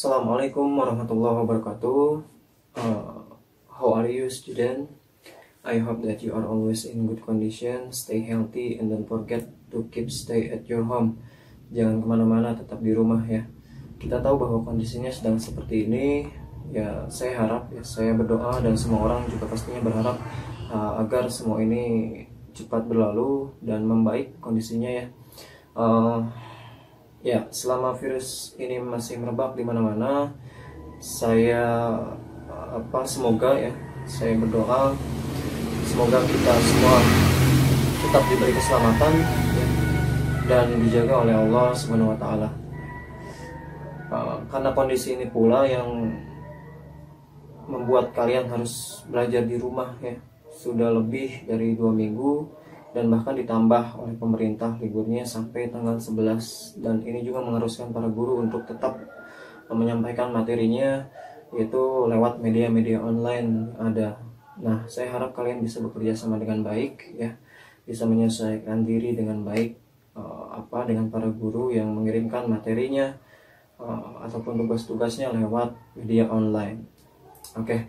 Assalamualaikum warahmatullahi wabarakatuh. How are you, student? I hope that you are always in good condition, stay healthy, and don't forget to keep stay at your home. Jangan kemana-mana, tetap di rumah ya. Kita tahu bahwa kondisinya sedang seperti ini. Ya, saya harap, ya, saya berdoa dan semua orang juga pastinya berharap agar semua ini cepat berlalu dan membaik kondisinya ya. Ya, selama virus ini masih merebak di mana-mana, saya semoga ya, saya berdoa semoga kita semua tetap diberi keselamatan ya, dan dijaga oleh Allah Subhanahu wa taala. Karena kondisi ini pula yang membuat kalian harus belajar di rumah ya, sudah lebih dari 2 minggu. Dan bahkan ditambah oleh pemerintah liburnya sampai tanggal 11. Dan ini juga mengharuskan para guru untuk tetap menyampaikan materinya, yaitu lewat media-media online ada. Nah, saya harap kalian bisa bekerja sama dengan baik ya, bisa menyesuaikan diri dengan baik dengan para guru yang mengirimkan materinya ataupun tugas-tugasnya lewat media online. Oke.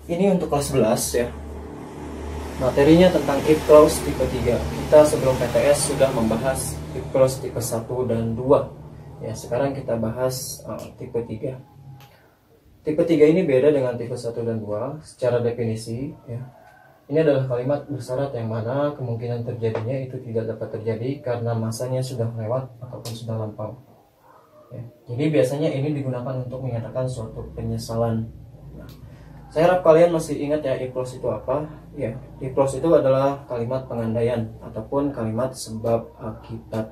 Ini untuk kelas 11 ya. Materinya tentang if clause tipe 3. Kita sebelum PTS sudah membahas if clause tipe 1 dan 2. Ya, sekarang kita bahas tipe 3. Tipe 3 ini beda dengan tipe 1 dan 2 secara definisi ya. Ini adalah kalimat bersyarat yang mana kemungkinan terjadinya itu tidak dapat terjadi karena masanya sudah lewat ataupun sudah lampau. Ya. Jadi biasanya ini digunakan untuk menyatakan suatu penyesalan. Nah, saya harap kalian masih ingat ya if clause itu apa. Ya, if clause itu adalah kalimat pengandaian ataupun kalimat sebab akibat.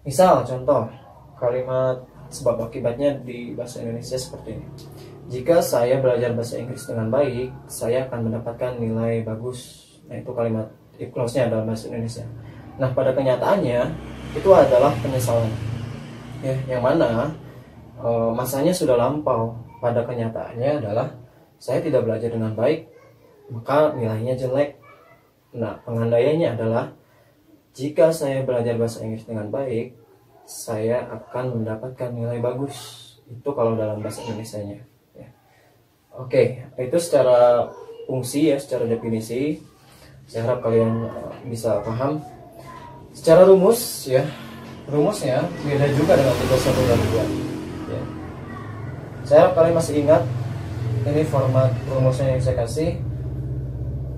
Misal contoh kalimat sebab akibatnya di bahasa Indonesia seperti ini. Jika saya belajar bahasa Inggris dengan baik, saya akan mendapatkan nilai bagus. Nah, itu kalimat if clause-nya dalam bahasa Indonesia. Nah, pada kenyataannya itu adalah penyesalan. Ya, yang mana masanya sudah lampau. Pada kenyataannya adalah saya tidak belajar dengan baik, maka nilainya jelek. Nah, pengandaiannya adalah jika saya belajar bahasa Inggris dengan baik, saya akan mendapatkan nilai bagus. Itu kalau dalam bahasa Indonesianya ya. Oke, itu secara fungsi ya, secara definisi. Saya harap kalian bisa paham. Secara rumus ya, rumusnya beda juga dengan tipe 1 dan 2 ya. Saya harap kalian masih ingat. Ini format rumusnya yang saya kasih.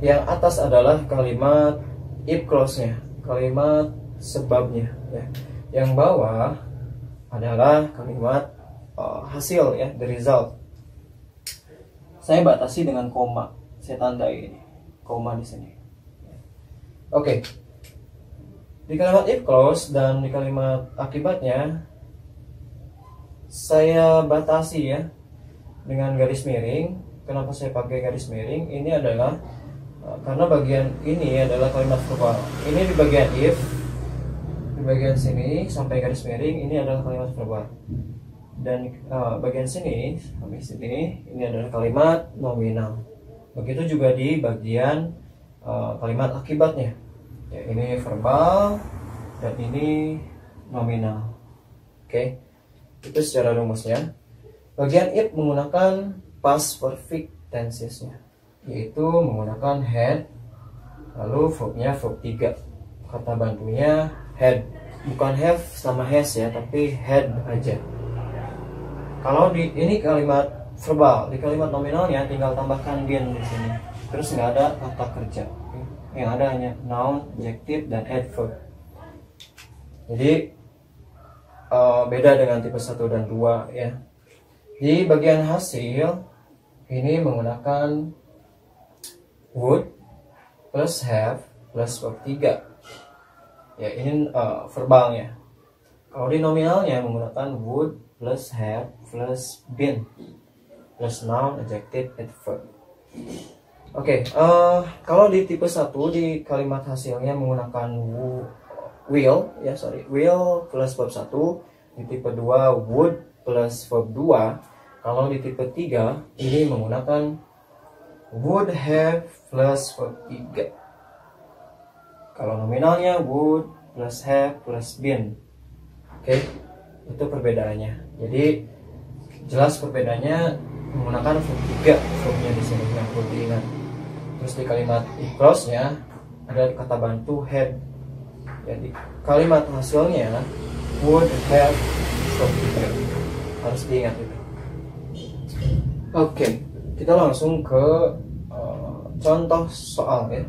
Yang atas adalah kalimat if clause-nya, kalimat sebabnya ya. Yang bawah adalah kalimat hasil ya, the result. Saya batasi dengan koma, saya tandai ini koma di sini. Oke. Di kalimat if clause dan di kalimat akibatnya saya batasi ya dengan garis miring. Kenapa saya pakai garis miring? Ini adalah karena bagian ini adalah kalimat verbal. Ini di bagian if, di bagian sini sampai garis miring ini adalah kalimat verbal. Dan bagian sini sampai sini ini adalah kalimat nominal. Begitu juga di bagian kalimat akibatnya. Ya, ini verbal dan ini nominal. Oke. Itu secara rumusnya. Bagian if menggunakan past perfect tenses-nya, yaitu menggunakan had, lalu verbnya verb 3, kata bantunya had, bukan have sama has ya, tapi had aja. Kalau di ini kalimat verbal, di kalimat nominalnya tinggal tambahkan been di sini, terus nggak ada kata kerja, yang ada hanya noun, adjective, dan adverb. Jadi beda dengan tipe 1 dan 2 ya. Di bagian hasil ini menggunakan would plus have plus verb 3. Ya, ini verbalnya. Kalau di nominalnya menggunakan would plus have plus been plus noun, adjective, adverb. Oke, kalau di tipe 1 di kalimat hasilnya menggunakan will plus verb 1. Di tipe 2 would plus verb 2. Kalau di tipe 3 ini menggunakan would have plus verb 3. Kalau nominalnya would plus have plus been. Oke. Itu perbedaannya. Jadi jelas perbedaannya menggunakan verb 3, verbnya di sini yang perlu diingat. Terus di kalimat it close-nya ada kata bantu had. Jadi kalimat hasilnya would have verb 3. Harus diingat itu. Oke, kita langsung ke contoh soal ya.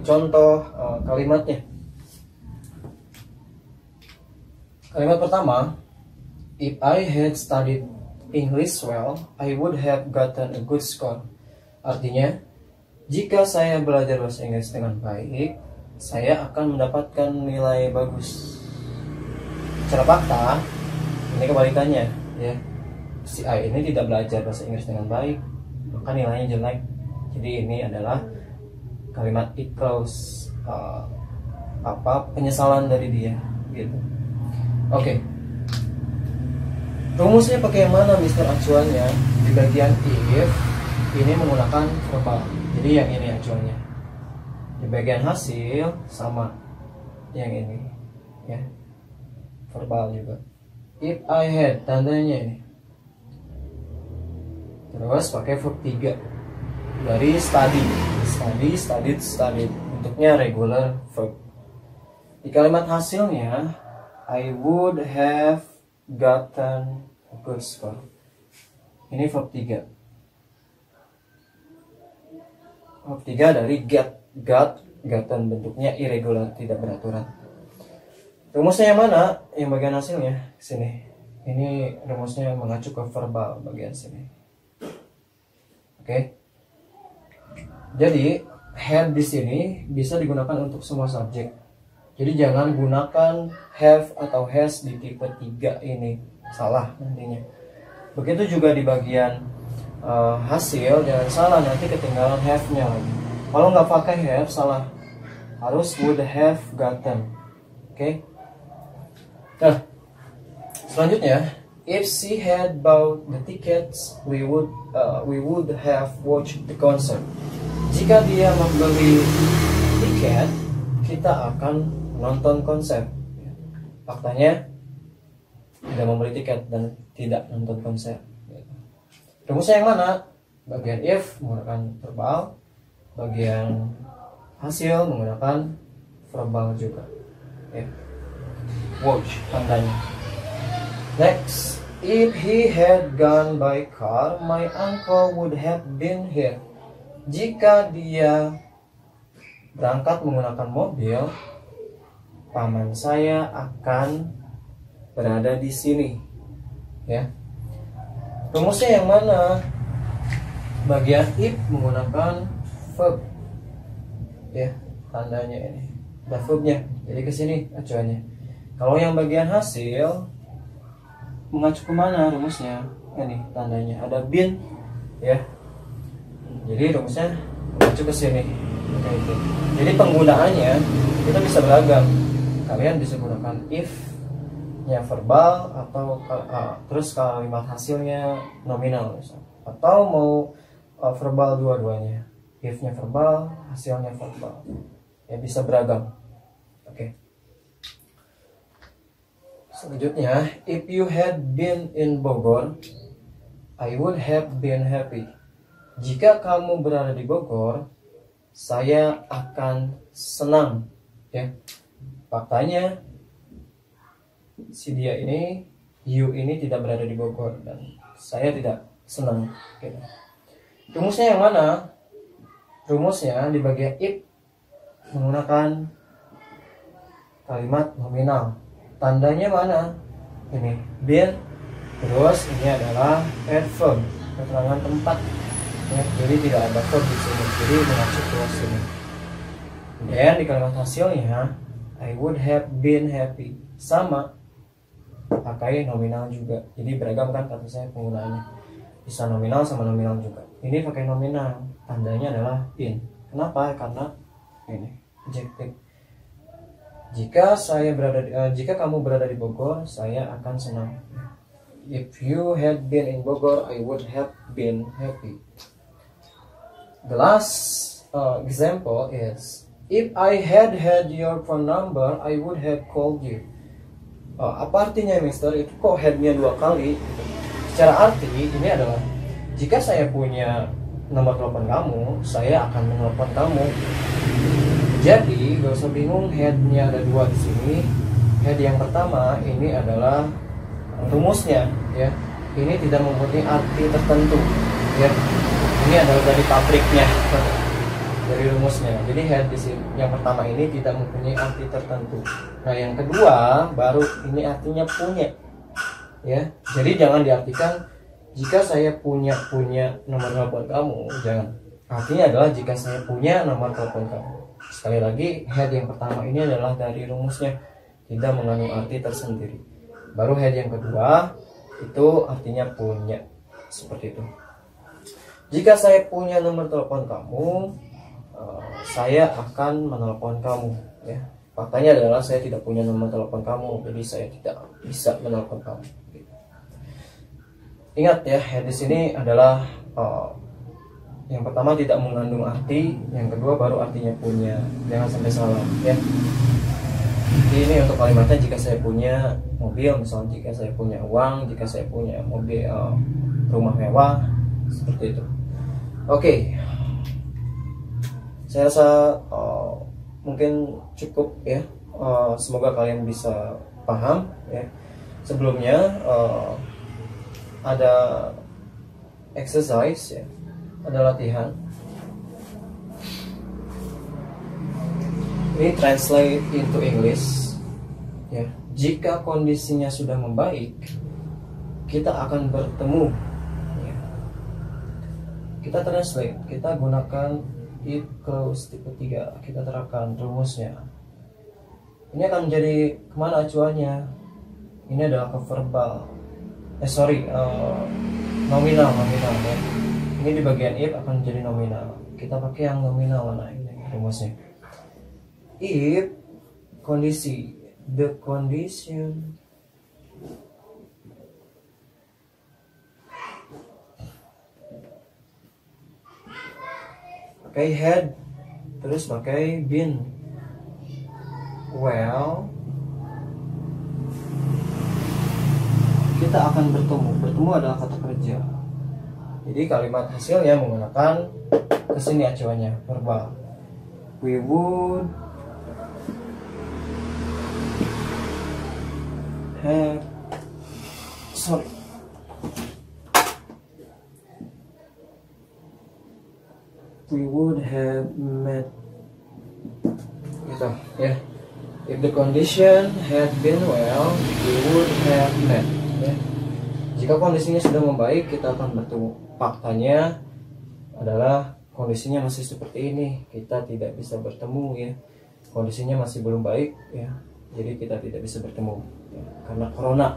Contoh kalimatnya. Kalimat pertama, if I had studied English well, I would have gotten a good score. Artinya, jika saya belajar bahasa Inggris dengan baik, saya akan mendapatkan nilai bagus. Secara fakta, ini kebalikannya, ya. Si A ini tidak belajar bahasa Inggris dengan baik, maka nilainya jelek. Jadi ini adalah kalimat it close, penyesalan dari dia, gitu. Oke. Rumusnya pakai yang mana, Mister acuannya? Di bagian if ini menggunakan verbal. Jadi yang ini acuannya. Di bagian hasil sama yang ini, ya. Verbal juga. If I had, tandanya ini. Terus pakai verb 3 dari study. Studied. Bentuknya regular verb. Di kalimat hasilnya, I would have gotten a good score. Ini verb 3. Verb 3 dari gotten, bentuknya irregular, tidak beraturan. Rumusnya yang mana? Yang bagian hasilnya sini. Ini rumusnya mengacu ke verbal bagian sini. Oke. Jadi had di sini bisa digunakan untuk semua subjek. Jadi jangan gunakan have atau has di tipe 3 ini, salah nantinya. Begitu juga di bagian hasil, jangan salah, nanti ketinggalan have-nya lagi. Kalau nggak pakai have, salah. Harus would have gotten. Oke. Nah, selanjutnya, if she had bought the tickets, we would have watched the concert. Jika dia membeli tiket, kita akan nonton konser. Faktanya tidak membeli tiket dan tidak nonton konser. Rumusnya yang mana? Bagian if menggunakan verbal, bagian hasil menggunakan verbal juga. Ya. Watch tandanya. Next, if he had gone by car, my uncle would have been here. Jika dia berangkat menggunakan mobil, paman saya akan berada di sini. Ya. Rumusnya yang mana? Bagian if menggunakan verb. Ya, tandanya ini. Ada verbnya. Jadi ke sini acuannya. Kalau yang bagian hasil mengacu ke mana rumusnya? Ini tandanya ada been, ya. Jadi rumusnya mengacu ke sini. Kayak gitu. Jadi penggunaannya kita bisa beragam. Kalian bisa gunakan if-nya verbal atau terus kalimat hasilnya nominal misalnya. Atau mau verbal dua-duanya. If-nya verbal, hasilnya verbal. Ya bisa beragam. Oke. Selanjutnya, if you had been in Bogor, I would have been happy. Jika kamu berada di Bogor, saya akan senang. Ya, faktanya si dia ini, you ini tidak berada di Bogor dan saya tidak senang. Gitu. Rumusnya yang mana? Rumusnya di bagian if menggunakan kalimat nominal. Tandanya mana? Ini been. Terus ini adalah adverb, keterangan tempat. Ya, jadi tidak ada verb di sini. Jadi mengacu ke sini. Dan di kalimat hasilnya, I would have been happy. Sama, pakai nominal juga. Jadi beragam kan kata saya penggunaannya. Bisa nominal sama nominal juga. Ini pakai nominal. Tandanya adalah in. Kenapa? Karena ini adjective. Jika kamu berada di Bogor, saya akan senang. If you had been in Bogor, I would have been happy. The last example is, if I had your phone number, I would have called you. oh, apa artinya Mister? Itu kok headnya 2 kali? Secara arti ini adalah jika saya punya nomor telepon kamu, saya akan menelpon kamu. Jadi gak usah bingung, headnya ada 2 di sini. Head yang pertama ini adalah rumusnya, ya. Ini tidak mempunyai arti tertentu, ya. Ini adalah dari pabriknya, dari rumusnya. Jadi head di sini yang pertama ini tidak mempunyai arti tertentu. Nah yang kedua baru ini artinya punya, ya. Jadi jangan diartikan jika saya punya nomor telepon kamu, jangan. Artinya adalah jika saya punya nomor telepon kamu. Sekali lagi, head yang pertama ini adalah dari rumusnya, tidak mengandung arti tersendiri. Baru head yang kedua itu artinya punya, seperti itu. Jika saya punya nomor telepon kamu, saya akan menelpon kamu, ya. Faktanya adalah saya tidak punya nomor telepon kamu, jadi saya tidak bisa menelpon kamu. Ingat ya, head di sini adalah yang pertama tidak mengandung arti, yang kedua baru artinya punya. Jangan sampai salah, ya. Jadi ini untuk kalimatnya jika saya punya mobil, misalnya jika saya punya uang, jika saya punya mobil, rumah mewah, seperti itu. Oke. Saya rasa mungkin cukup, ya. Semoga kalian bisa paham, ya. Sebelumnya ada exercise, ya, ada latihan. Ini translate into English, ya. Jika kondisinya sudah membaik, kita akan bertemu, ya. Kita translate, kita gunakan if clause tipe 3, kita terapkan rumusnya. Ini akan menjadi kemana acuannya? Ini adalah ke verbal, nominal, ya. Ini di bagian if akan menjadi nominal. Kita pakai yang nominal mana ini rumusnya. If kondisi, the condition, pakai had, terus pakai been. Well, kita akan bertemu. Bertemu adalah kata kerja. Jadi kalimat hasilnya menggunakan kesini acuannya, verbal. We would have, we would have met, gitu, ya. If the condition had been well, we would have met, ya. Jika kondisinya sudah membaik, kita akan bertemu. Faktanya adalah kondisinya masih seperti ini, kita tidak bisa bertemu, ya. Kondisinya masih belum baik, ya. Jadi kita tidak bisa bertemu, ya, karena corona.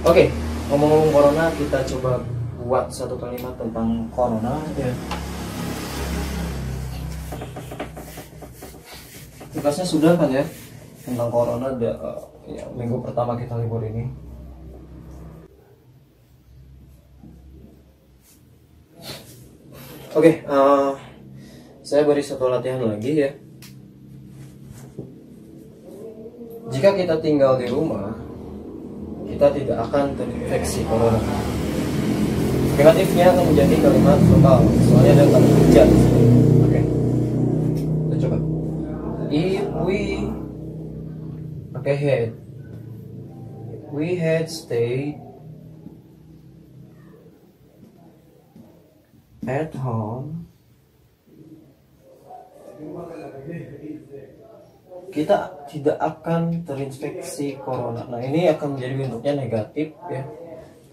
Oke, ngomong-ngomong corona, kita coba buat satu kalimat tentang corona, ya. Tugasnya sudah kan, ya, tentang corona. Ya, minggu pertama kita libur ini. Oke, saya beri satu latihan lagi, ya. Jika kita tinggal di rumah, kita tidak akan terinfeksi corona. Negatifnya akan menjadi kalimat total, soalnya ada kata kerja di sini. Oke, kita coba. If we pakai had, we had stayed at home, kita tidak akan terinfeksi corona. Nah, ini akan menjadi bentuknya negatif, ya.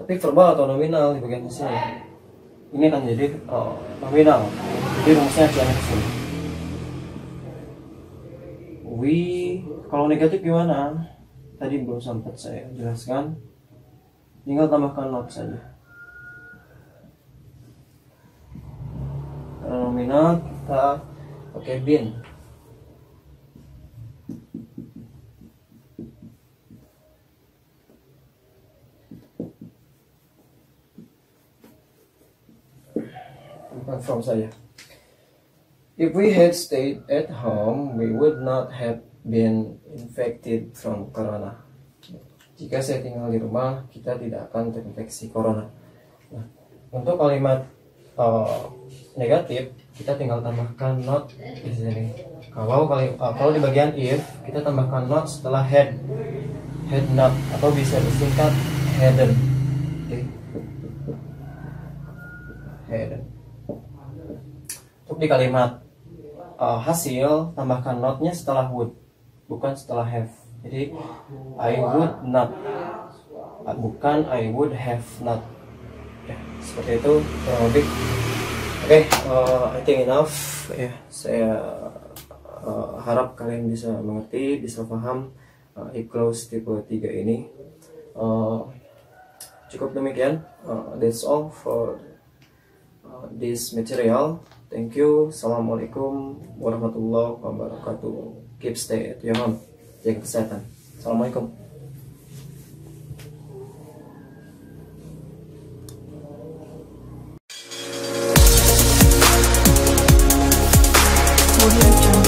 Tapi verbal atau nominal di bagian sini. Ini akan menjadi nominal. Jadi rumusnya acuannya ke sini. We, kalau negatif gimana? Tadi belum sempat saya jelaskan. Tinggal tambahkan not saja. Karena nominal kita pakai been. From saja. If we had stayed at home, we would not have been infected from corona. Jika saya tinggal di rumah, kita tidak akan terinfeksi corona. Nah, untuk kalimat negatif, kita tinggal tambahkan not di sini. Kalau di bagian if, kita tambahkan not setelah had not, atau bisa disingkat hadn't. Okay. Hadn't. Untuk di kalimat hasil, tambahkan notnya setelah would, bukan setelah have. Jadi I would not, bukan I would have not. Ya, seperti itu kurang lebih. Oke, I think enough. Ya, saya harap kalian bisa mengerti, bisa paham if clause tipe 3 ini. Cukup demikian. That's all for this material. Thank you. Assalamualaikum warahmatullahi wabarakatuh. Keep stay at your home. Jaga kesehatan. Assalamualaikum. Audio Jungle.